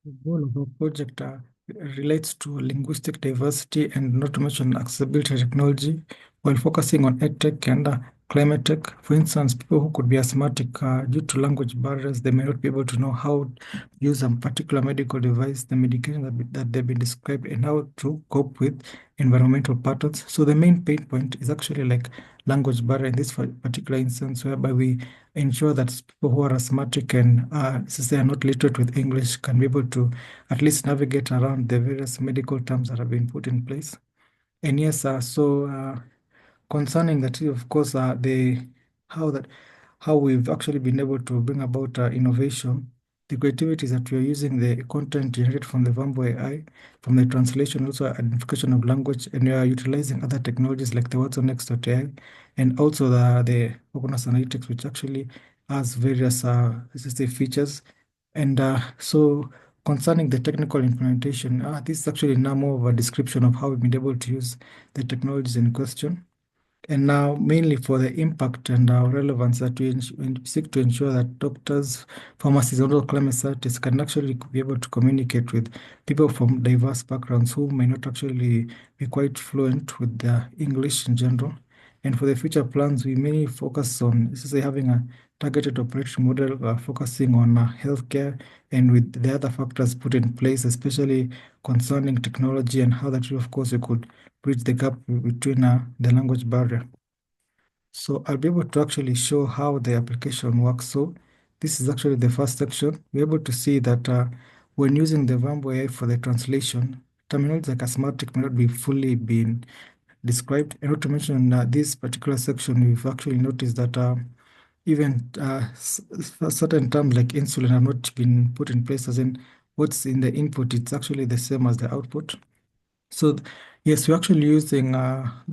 The goal of our project relates to linguistic diversity and not to mention accessibility technology while focusing on edtech and climate tech. For instance, people who could be asthmatic due to language barriers, they may not be able to know how to use a particular medical device, the medication that they've been described, and how to cope with environmental patterns. So the main pain point is actually like language barrier in this particular instance, whereby we ensure that people who are asthmatic and since they are not literate with English can be able to at least navigate around the various medical terms that have been put in place. And yes, concerning that, of course, the how that how we've actually been able to bring about innovation, the creativity is that we are using the content generated from the Vambo AI, from the translation, also identification of language, and we are utilizing other technologies like the AI, and also the Cognos Analytics, which actually has various let's just say features. And so concerning the technical implementation, this is actually now more of a description of how we've been able to use the technologies in question. And now, mainly for the impact and our relevance that we seek to ensure that doctors, pharmacists, and all climate scientists can actually be able to communicate with people from diverse backgrounds who may not actually be quite fluent with the English in general. And for the future plans, we mainly focus on, let's say, having a targeted operation model focusing on healthcare and with the other factors put in place, especially concerning technology and how that, of course, we could bridge the gap between the language barrier. So I'll be able to actually show how the application works. So this is actually the first section. We're able to see that when using the Vambo AI for the translation, terminology like asthmatic may not be fully been described. And not to mention this particular section, we've actually noticed that even certain terms like insulin have not been put in place, as in what's in the input, it's actually the same as the output. So yes, we're actually using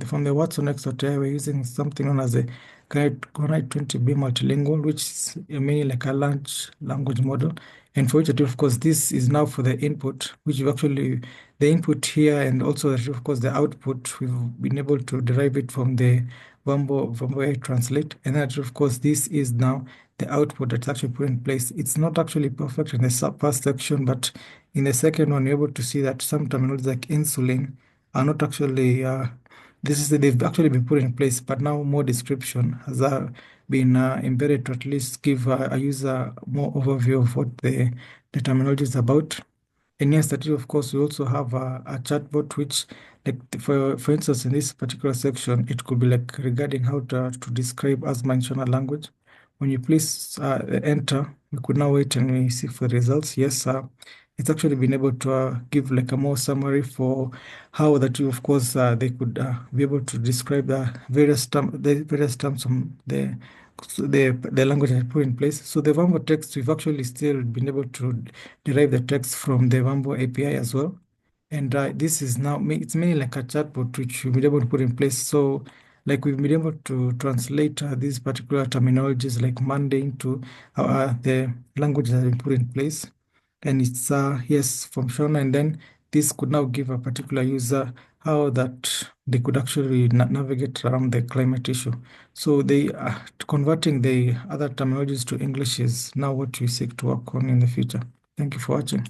from the Watson XOTA, we're using something known as a Granite 20B multilingual, which is mainly like a large language model. And for which, of course, this is now for the input, which we actually, the input here and also, of course, the output, we've been able to derive it from the Vambo AI Translate. And that, of course, this is now the output that's actually put in place. It's not actually perfect in the first section, but in the second one, you're able to see that some terminologies like insulin are not actually, they've actually been put in place, but now more description has been embedded to at least give a user more overview of what the terminology is about. And yes, that of course, we also have a chatbot which, like for instance, in this particular section, it could be like regarding how to describe asthma in Shona language. When you please enter, we could now wait and we see for the results. Yes, it's actually been able to give like a more summary for how that you, of course, they could be able to describe the various terms from the language I put in place. So the Vambo text, we've actually still been able to derive the text from the Vambo API as well. And this is now, it's mainly like a chatbot which we've been able to put in place. So like we've been able to translate these particular terminologies like mundane to the language that have been put in place. And it's, yes, from Shona. And then this could now give a particular user how that they could actually navigate around the climate issue. So they converting the other terminologies to English is now what we seek to work on in the future. Thank you for watching.